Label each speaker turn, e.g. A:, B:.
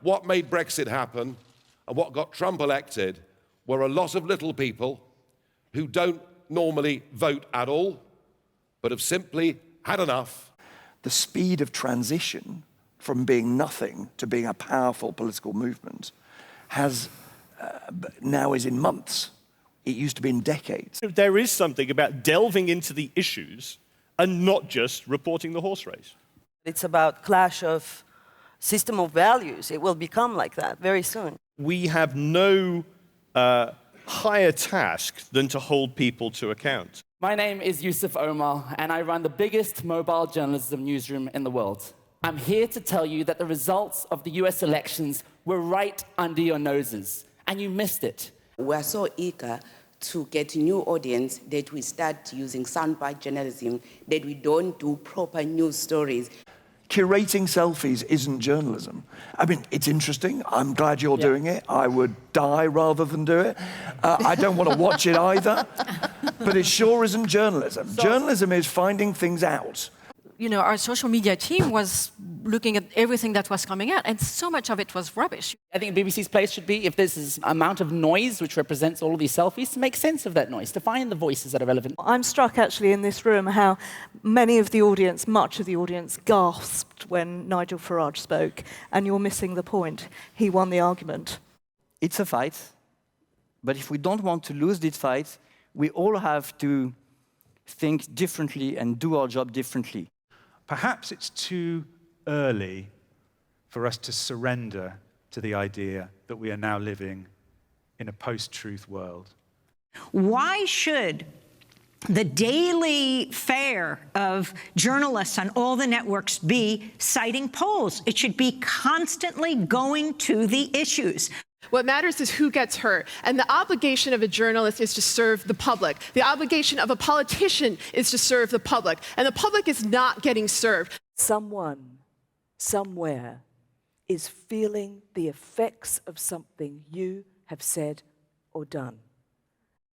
A: what made Brexit happen and what got Trump elected were a lot of little people who don't normally vote at all, but have simply had enough.
B: The speed of transition from being nothing to being a powerful political movement now is in months. It used to be in decades.
C: There is something about delving into the issues and not just reporting the horse race.
D: It's about clash of system of values. It will become like that very soon.
C: We have no higher task than to hold people to account.
E: My name is Yusuf Omar, and I run the biggest mobile journalism newsroom in the world. I'm here to tell you that the results of the US elections were right under your noses, and you missed it.
F: We're so eager to get a new audience that we start using soundbite journalism, that we don't do proper news stories.
B: Curating selfies isn't journalism. I mean, it's interesting. I'm glad you're doing it. I would die rather than do it. I don't want to watch it either. But it sure isn't journalism. Journalism is finding things out.
G: You know, our social media team was looking at everything that was coming out, and so much of it was rubbish.
E: I think BBC's place should be, if there's this amount of noise which represents all of these selfies, to make sense of that noise, to find the voices that are relevant.
H: I'm struck actually in this room how many of the audience, much of the audience, gasped when Nigel Farage spoke, and you're missing the point. He won the argument.
I: It's a fight, but if we don't want to lose this fight, we all have to think differently and do our job differently.
J: Perhaps it's too early for us to surrender to the idea that we are now living in a post-truth world.
K: Why should the daily fare of journalists on all the networks be citing polls? It should be constantly going to the issues.
L: What matters is who gets hurt. And the obligation of a journalist is to serve the public. The obligation of a politician is to serve the public. And the public is not getting served.
H: Someone, somewhere, is feeling the effects of something you have said or done.